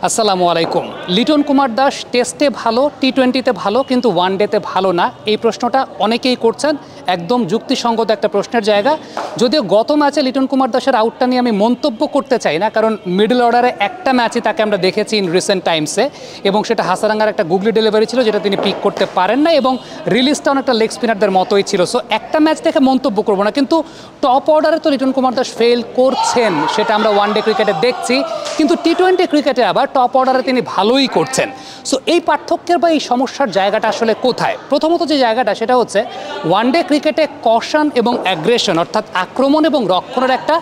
আসসালামু আলাইকুম। লিটন কুমার দাস টেস্টে ভালো, টি-20তে ভালো, কিন্তু ওয়ান ডেতে ভালো না, এই প্রশ্নটা অনেকেই করছেন। একদম যুক্তিসঙ্গত একটা প্রশ্নের জায়গা। যদিও গত ম্যাচে লিটন কুমার দাসের আউটটা নিয়ে আমি মন্তব্য করতে চাই না, কারণ মিডল অর্ডারে একটা ম্যাচই তাকে আমরা দেখেছি ইন রিসেন্ট টাইমসে, এবং সেটা হাসারাঙ্গার একটা গুগলি ডেলিভারি ছিল যেটা তিনি পিক করতে পারেন না, এবং রিলিজটা অনেকটা লেগ স্পিনারদের মতোই ছিল। সো একটা ম্যাচ দেখে মন্তব্য করবো না, কিন্তু টপ অর্ডারে তো লিটন কুমার দাস ফেল করছেন, সেটা আমরা ওয়ান ডে ক্রিকেটে দেখছি, কিন্তু টি-20 ক্রিকেটে আবার টপ অর্ডারে তিনি ভালোই করছেন। সো এই পার্থক্যের বা এই সমস্যার জায়গাটা আসলে কোথায়? প্রথমত যে জায়গাটা সেটা হচ্ছে ওয়ান ডে ক্রিকেটে কশন এবং অ্যাগ্রেশন, অর্থাৎ আক্রমণ এবং রক্ষণের একটা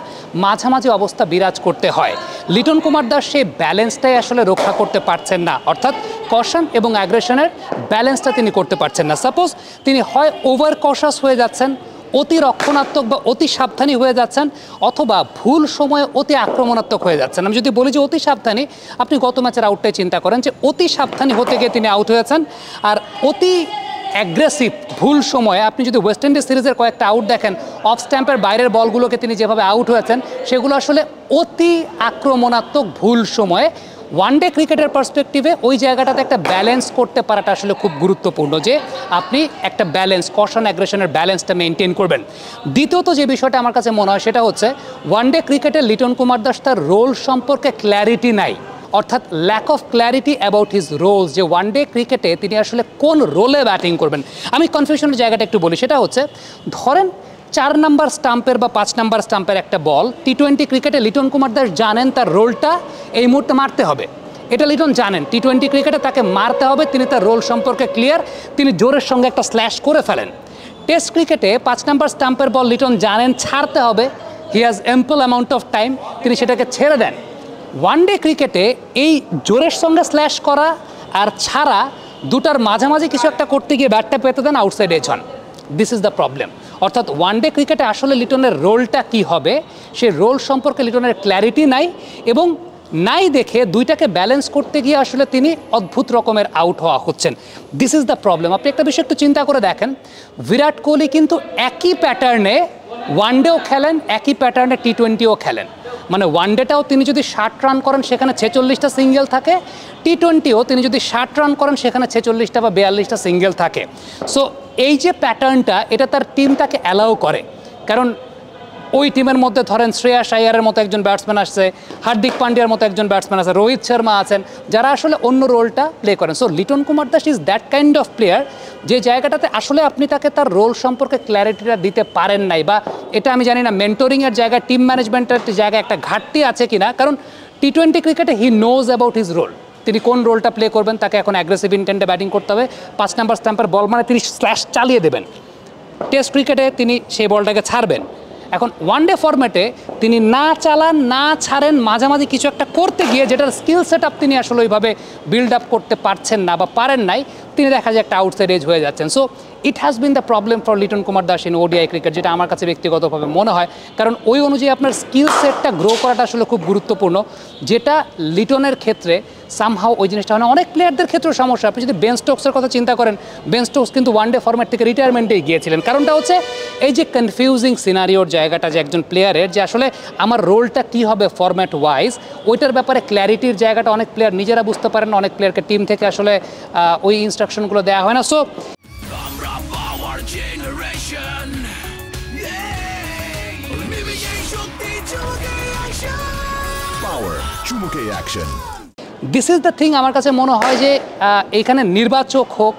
মাঝামাঝি অবস্থা বিরাজ করতে হয়। লিটন কুমার দাস সেই ব্যালেন্সটাই আসলে রক্ষা করতে পারছেন না, অর্থাৎ কশন এবং অ্যাগ্রেশনের ব্যালেন্সটা তিনি করতে পারছেন না। সাপোজ তিনি হয় ওভার কশাস হয়ে যাচ্ছেন, অতি রক্ষণাত্মক বা অতি সাবধানী হয়ে যাচ্ছেন, অথবা ভুল সময়ে অতি আক্রমণাত্মক হয়ে যাচ্ছেন। আমি যদি বলি যে অতি সাবধানী, আপনি গত ম্যাচের আউটটাই চিন্তা করেন যে অতি সাবধানী হতে গিয়ে তিনি আউট হয়েছেন। আর অতি অ্যাগ্রেসিভ ভুল সময়ে আপনি যদি ওয়েস্ট ইন্ডিজ সিরিজের কয়েকটা আউট দেখেন, অফ স্ট্যাম্পের বাইরের বলগুলোকে তিনি যেভাবে আউট হয়েছেন, সেগুলো আসলে অতি আক্রমণাত্মক ভুল সময়ে। ওয়ান ডে ক্রিকেটের পার্সপেক্টিভে ওই জায়গাটাতে একটা ব্যালেন্স করতে পারাটা আসলে খুব গুরুত্বপূর্ণ, যে আপনি একটা ব্যালেন্স, কশন অ্যাগ্রেশনের ব্যালেন্সটা মেনটেন করবেন। দ্বিতীয়ত যে বিষয়টা আমার কাছে মনে হয় সেটা হচ্ছে ওয়ান ডে ক্রিকেটে লিটন কুমার দাস তার রোল সম্পর্কে ক্ল্যারিটি নাই, অর্থাৎ lack of clarity about his roles, যে ওয়ান ডে ক্রিকেটে তিনি আসলে কোন রোলে ব্যাটিং করবেন। আমি কনফিউশনের জায়গাটা একটু বলি, সেটা হচ্ছে ধরেন 4 নাম্বার স্টাম্পের বা 5 নাম্বার স্টাম্পের একটা বল টি-20 ক্রিকেটে লিটন কুমার দাস জানেন তার রোলটা এই মুহূর্তে মারতে হবে, এটা লিটন জানেন। টি-20 ক্রিকেটে তাকে মারতে হবে, তিনি তার রোল সম্পর্কে ক্লিয়ার, তিনি জোরের সঙ্গে একটা স্ল্যাশ করে ফেলেন। টেস্ট ক্রিকেটে 5 নাম্বার স্টাম্পের বল লিটন জানেন ছাড়তে হবে, he has ample amount of time, তিনি সেটাকে ছেড়ে দেন। ওয়ান ডে ক্রিকেটে এই জোরের সঙ্গে স্ল্যাশ করা আর ছাড়া দুটার মাঝামাঝি কিছু একটা করতে গিয়ে ব্যাটটা পেতে দেন, আউটসাইড এজ হন। This is the problem. অর্থাৎ ওয়ান ডে ক্রিকেটে আসলে লিটনের রোলটা কি হবে, সেই রোল সম্পর্কে লিটনের ক্ল্যারিটি নাই, এবং নাই দেখে দুইটাকে ব্যালেন্স করতে গিয়ে আসলে তিনি অদ্ভুত রকমের আউট হওয়া হচ্ছেন। This is the problem. আপনি একটা বিষয় একটু চিন্তা করে দেখেন, বিরাট কোহলি কিন্তু একই প্যাটার্নে ওয়ান ডেও খেলেন, একই প্যাটার্নে টি-20ও খেলেন। মানে ওয়ান ডেটাও তিনি যদি 60 রান করেন সেখানে 46টা সিঙ্গেল থাকে, টি-20ও তিনি যদি 60 রান করেন সেখানে 46টা বা 42টা সিঙ্গেল থাকে। সো এই যে প্যাটার্নটা, এটা তার টিম তাকে অ্যালাউ করে, কারণ ওই টিমের মধ্যে ধরেন শ্রেয়াস আইয়ারের মতো একজন ব্যাটসম্যান আসছে, হার্দিক পান্ডিয়ার মতো একজন ব্যাটসম্যান আছে, রোহিত শর্মা আছেন, যারা আসলে অন্য রোলটা প্লে করেন। So Liton Kumar Das is that kind of player, যে জায়গাটাতে আসলে আপনি তাকে তার রোল সম্পর্কে ক্ল্যারিটিটা দিতে পারেন নাই, বা এটা আমি জানি না মেন্টরিংয়ের জায়গায়, টিম ম্যানেজমেন্টের জায়গায় একটা ঘাটতি আছে কিনা, কারণ টি-20 ক্রিকেটে he knows about his role, তিনি কোন রোলটা প্লে করবেন। তাকে এখন অ্যাগ্রেসিভ ইন্টেন্টে ব্যাটিং করতে হবে, 5 নাম্বার স্ট্যাম্পের বল মানে তিনি স্ল্যাশ চালিয়ে দেবেন। টেস্ট ক্রিকেটে তিনি সেই বলটাকে ছাড়বেন। এখন ওয়ান ডে ফরম্যাটে তিনি না চালান, না ছাড়েন, মাঝামাঝি কিছু একটা করতে গিয়ে যেটার স্কিল সেট আপ তিনি আসলে ওইভাবে বিল্ড আপ করতে পারছেন না বা পারেন নাই, তিনি দেখা যায় একটা আউটসাইড এজ হয়ে যাচ্ছেন। So it has been the problem for Liton Kumar Das in ODI cricket, যেটা আমার কাছে ব্যক্তিগতভাবে মনে হয়, কারণ ওই অনুযায়ী আপনার স্কিল সেটটা গ্রো করাটা আসলে খুব গুরুত্বপূর্ণ, যেটা লিটনের ক্ষেত্রে সামহাও ওই জিনিসটা হয় না। অনেক প্লেয়ারদের ক্ষেত্রেও সমস্যা। আপনি যদি বেন স্টোকসের কথা চিন্তা করেন, বেন স্টোকস কিন্তু ওয়ান ডে ফরম্যাট থেকে রিটায়ারমেন্টেই গিয়েছিলেন। কারণটা হচ্ছে এই যে কনফিউজিং সিনারিওর জায়গাটা, যে একজন প্লেয়ারের যে আসলে আমার রোলটা কী হবে ফরম্যাট ওয়াইজ, ওইটার ব্যাপারে ক্ল্যারিটির জায়গাটা অনেক প্লেয়ার নিজেরা বুঝতে পারেন না, অনেক প্লেয়ারকে টিম থেকে আসলে ওই ইনস্ট্রাকশনগুলো দেওয়া হয় না। So this is the thing. আমার কাছে মনে হয় যে এইখানে নির্বাচক হোক,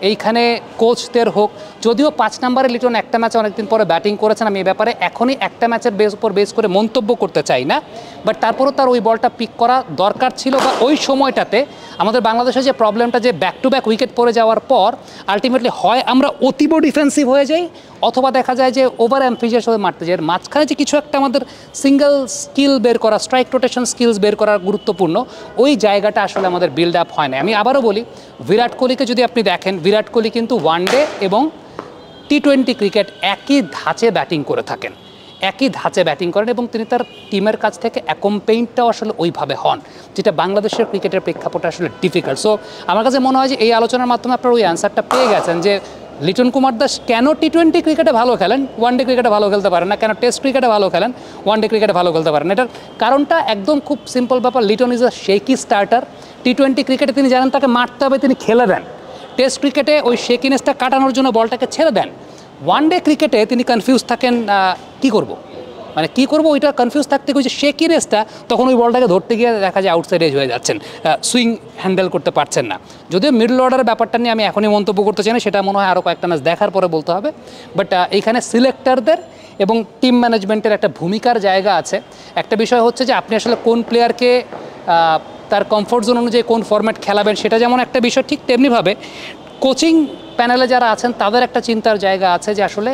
এইখানে কোচদের হোক, যদিও 5 নম্বরে লিটন একটা ম্যাচে অনেকদিন পরে ব্যাটিং করেছেন, আমি এই ব্যাপারে এখনই একটা ম্যাচের উপর বেস করে মন্তব্য করতে চাই না, বাট তারপরও তার ওই বলটা পিক করা দরকার ছিল। বা ওই সময়টাতে আমাদের বাংলাদেশে যে প্রবলেমটা, যে ব্যাক টু ব্যাক উইকেট পড়ে যাওয়ার পর আলটিমেটলি হয় আমরা অতীব ডিফেন্সিভ হয়ে যাই, অথবা দেখা যায় যে ওভার অ্যাম্ফিজিয়াস হয়ে মারতে যাই। মাঝখানে যে কিছু একটা আমাদের সিঙ্গেল স্কিল বের করা, স্ট্রাইক রোটেশন স্কিলস বের করা গুরুত্বপূর্ণ, ওই জায়গাটা আসলে আমাদের বিল্ড আপ হয় না। আমি আবারও বলি, বিরাট কোহলিকে যদি আপনি দেখেন, বিরাট কোহলি কিন্তু ওয়ান ডে এবং টি-20 ক্রিকেট একই ধাঁচে ব্যাটিং করে থাকেন, একই ধাঁচে ব্যাটিং করেন, এবং তিনি তার টিমের কাছ থেকে অ্যাকম্পেইনটাও আসলে ওইভাবে হন, যেটা বাংলাদেশের ক্রিকেটের প্রেক্ষাপটে আসলে ডিফিকাল্ট। সো আমার কাছে মনে হয় যে এই আলোচনার মাধ্যমে আপনার ওই অ্যান্সারটা পেয়ে গেছেন, যে লিটন কুমার দাস কেন টি-20 ক্রিকেটে ভালো খেলেন, ওয়ানডে ক্রিকেটে ভালো খেলতে পারেন না, কেন টেস্ট ক্রিকেটে ভালো খেলেন, ওয়ানডে ক্রিকেটে ভালো খেলতে পারেন? এটার কারণটা একদম খুব সিম্পল ব্যাপার। Liton is a shaky starter. টি-20 ক্রিকেটে তিনি জানেন তাকে মারতে হবে, তিনি খেলে দেন। টেস্ট ক্রিকেটে ওই শেকিনেসটা কাটানোর জন্য বলটাকে ছেড়ে দেন। ওয়ানডে ক্রিকেটে তিনি কনফিউজ থাকেন, কী করব, মানে কী করবো ওইটা কনফিউজ থাকতে ওই যে শেকিনেসটা, তখন ওই বলটাকে ধরতে গিয়ে দেখা যায় আউটসাইড এজ হয়ে যাচ্ছেন, সুইং হ্যান্ডেল করতে পারছেন না। যদিও মিডল অর্ডারের ব্যাপারটা নিয়ে আমি এখনই মন্তব্য করতে চাই না, সেটা মনে হয় আরও কয়েকটা ম্যাচ দেখার পরে বলতে হবে। বাট এইখানে সিলেক্টরদের এবং টিম ম্যানেজমেন্টের একটা ভূমিকার জায়গা আছে। একটা বিষয় হচ্ছে যে আপনি আসলে কোন প্লেয়ারকে তার কমফোর্ট জোন অনুযায়ী কোন ফরম্যাট খেলাবেন, সেটা যেমন একটা বিষয়, ঠিক তেমনিভাবে কোচিং প্যানেলে যারা আছেন তাদের একটা চিন্তার জায়গা আছে যে আসলে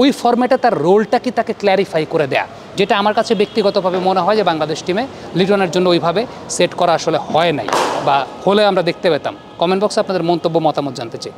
ওই ফরম্যাটে তার রোলটা কি তাকে ক্ল্যারিফাই করে দেয়া, যেটা আমার কাছে ব্যক্তিগতভাবে মনে হয় যে বাংলাদেশ টিমে লিটনের জন্য ওইভাবে সেট করা আসলে হয় নাই, বা হলে আমরা দেখতে পেতাম। কমেন্ট বক্সে আপনাদের মন্তব্য মতামত জানতে চাই।